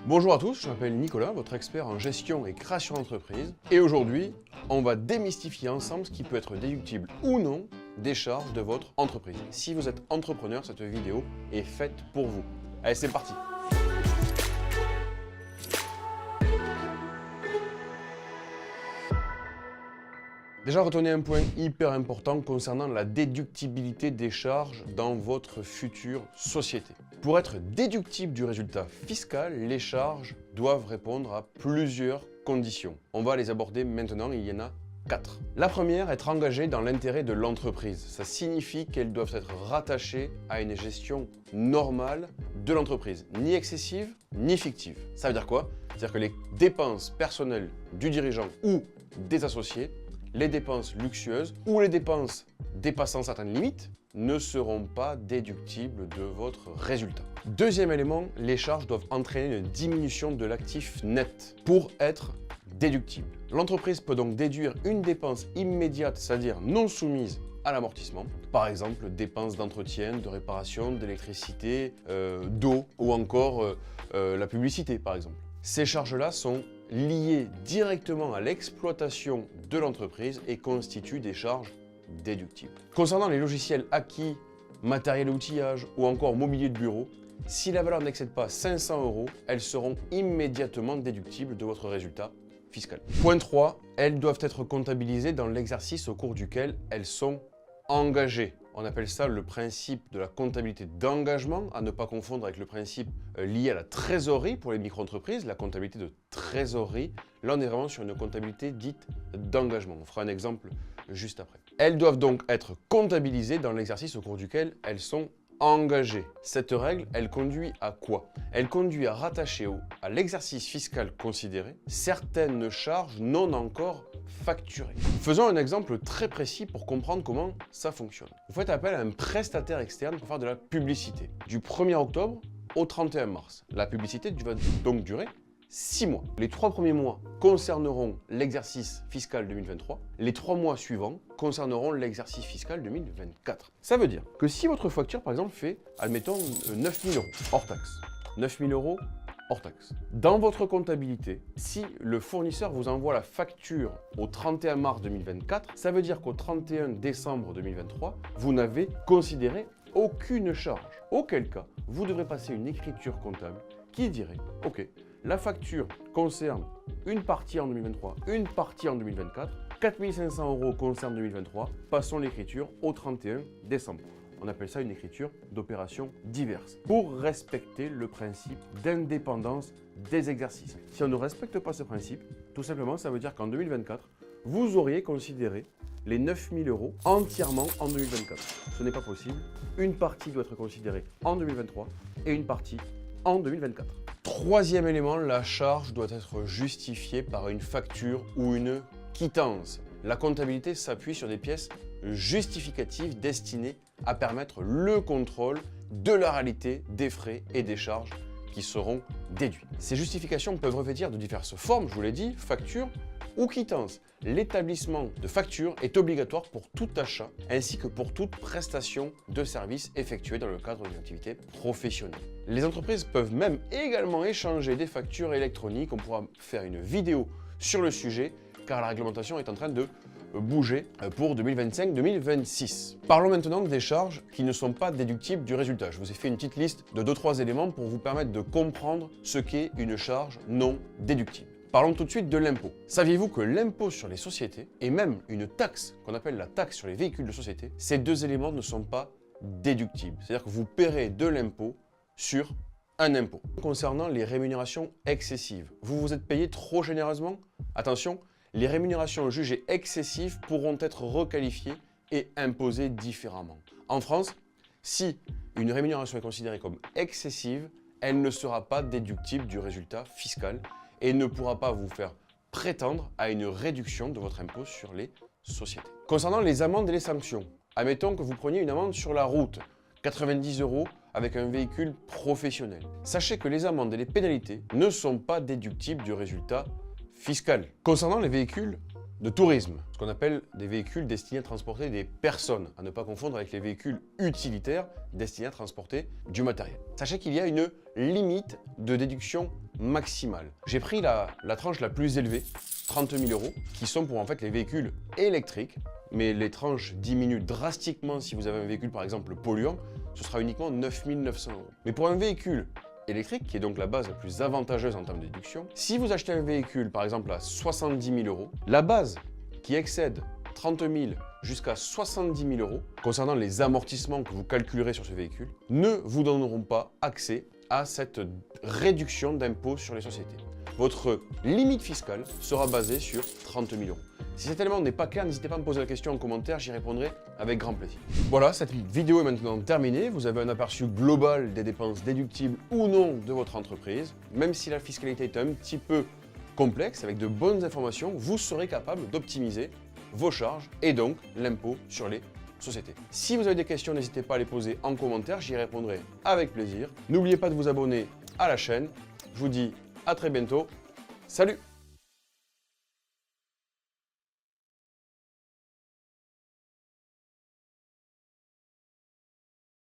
Bonjour à tous, je m'appelle Nicolas, votre expert en gestion et création d'entreprise. Et aujourd'hui, on va démystifier ensemble ce qui peut être déductible ou non des charges de votre entreprise. Si vous êtes entrepreneur, cette vidéo est faite pour vous. Allez, c'est parti! Déjà, retenez un point hyper important concernant la déductibilité des charges dans votre future société. Pour être déductible du résultat fiscal, les charges doivent répondre à plusieurs conditions. On va les aborder maintenant, il y en a 4. La première, être engagée dans l'intérêt de l'entreprise. Ça signifie qu'elles doivent être rattachées à une gestion normale de l'entreprise, ni excessive, ni fictive. Ça veut dire quoi? C'est-à-dire que les dépenses personnelles du dirigeant ou des associés, les dépenses luxueuses ou les dépenses dépassant certaines limites ne seront pas déductibles de votre résultat. Deuxième élément, les charges doivent entraîner une diminution de l'actif net pour être déductibles. L'entreprise peut donc déduire une dépense immédiate, c'est-à-dire non soumise à l'amortissement, par exemple dépenses d'entretien, de réparation, d'électricité, d'eau ou encore la publicité par exemple. Ces charges-là sont liées directement à l'exploitation de l'entreprise et constituent des charges déductibles. Concernant les logiciels acquis, matériel et outillage ou encore mobilier de bureau, si la valeur n'excède pas 500 €, elles seront immédiatement déductibles de votre résultat fiscal. Point 3, elles doivent être comptabilisées dans l'exercice au cours duquel elles sont engagées. On appelle ça le principe de la comptabilité d'engagement, à ne pas confondre avec le principe lié à la trésorerie pour les micro-entreprises, la comptabilité de trésorerie. Là, on est vraiment sur une comptabilité dite d'engagement. On fera un exemple juste après. Elles doivent donc être comptabilisées dans l'exercice au cours duquel elles sont engagées. Cette règle, elle conduit à quoi? Elle conduit à rattacher à l'exercice fiscal considéré certaines charges non encore facturées. Faisons un exemple très précis pour comprendre comment ça fonctionne. Vous faites appel à un prestataire externe pour faire de la publicité. Du 1er octobre au 31 mars. La publicité va donc durer 6 mois. Les 3 premiers mois concerneront l'exercice fiscal 2023. Les 3 mois suivants concerneront l'exercice fiscal 2024. Ça veut dire que si votre facture, par exemple, fait, admettons, 9 000 € hors taxe, 9 000 € hors taxe. Dans votre comptabilité, si le fournisseur vous envoie la facture au 31 mars 2024, ça veut dire qu'au 31 décembre 2023, vous n'avez considéré aucune charge. Auquel cas, vous devrez passer une écriture comptable qui dirait « Ok, la facture concerne une partie en 2023, une partie en 2024, 4 500 € concerne 2023, passons l'écriture au 31 décembre. » On appelle ça une écriture d'opération diverse pour respecter le principe d'indépendance des exercices. Si on ne respecte pas ce principe, tout simplement, ça veut dire qu'en 2024, vous auriez considéré les 9 000 € entièrement en 2024. Ce n'est pas possible. Une partie doit être considérée en 2023 et une partie en 2024. Troisième élément, la charge doit être justifiée par une facture ou une quittance. La comptabilité s'appuie sur des pièces justificatives destinées à permettre le contrôle de la réalité des frais et des charges qui seront déduits. Ces justifications peuvent revêtir de diverses formes, je vous l'ai dit, facture ou quittance. L'établissement de facture est obligatoire pour tout achat ainsi que pour toute prestation de service effectuée dans le cadre d'une activité professionnelle. Les entreprises peuvent même également échanger des factures électroniques. On pourra faire une vidéo sur le sujet car la réglementation est en train de bouger pour 2025-2026. Parlons maintenant des charges qui ne sont pas déductibles du résultat. Je vous ai fait une petite liste de 2-3 éléments pour vous permettre de comprendre ce qu'est une charge non déductible. Parlons tout de suite de l'impôt. Saviez-vous que l'impôt sur les sociétés et même une taxe qu'on appelle la taxe sur les véhicules de société, ces deux éléments ne sont pas déductibles. C'est-à-dire que vous paierez de l'impôt sur un impôt. Concernant les rémunérations excessives, vous vous êtes payé trop généreusement? Attention, les rémunérations jugées excessives pourront être requalifiées et imposées différemment. En France, si une rémunération est considérée comme excessive, elle ne sera pas déductible du résultat fiscal et ne pourra pas vous faire prétendre à une réduction de votre impôt sur les sociétés. Concernant les amendes et les sanctions, admettons que vous preniez une amende sur la route, 90 € avec un véhicule professionnel. Sachez que les amendes et les pénalités ne sont pas déductibles du résultat fiscal. Concernant les véhicules de tourisme, ce qu'on appelle des véhicules destinés à transporter des personnes, à ne pas confondre avec les véhicules utilitaires destinés à transporter du matériel. Sachez qu'il y a une limite de déduction maximale. J'ai pris la tranche la plus élevée, 30 000 €, qui sont pour en fait les véhicules électriques, mais les tranches diminuent drastiquement si vous avez un véhicule par exemple polluant, ce sera uniquement 9 900 €. Mais pour un véhicule électrique, qui est donc la base la plus avantageuse en termes de déduction, si vous achetez un véhicule par exemple à 70 000 €, la base qui excède 30 000 jusqu'à 70 000 €, concernant les amortissements que vous calculerez sur ce véhicule, ne vous donneront pas accès à cette réduction d'impôt sur les sociétés. Votre limite fiscale sera basée sur 30 000 €. Si cet élément n'est pas clair, n'hésitez pas à me poser la question en commentaire, j'y répondrai avec grand plaisir. Voilà, cette vidéo est maintenant terminée. Vous avez un aperçu global des dépenses déductibles ou non de votre entreprise. Même si la fiscalité est un petit peu complexe, avec de bonnes informations, vous serez capable d'optimiser vos charges et donc l'impôt sur les sociétés. Si vous avez des questions, n'hésitez pas à les poser en commentaire, j'y répondrai avec plaisir. N'oubliez pas de vous abonner à la chaîne. Je vous dis à très bientôt. Salut!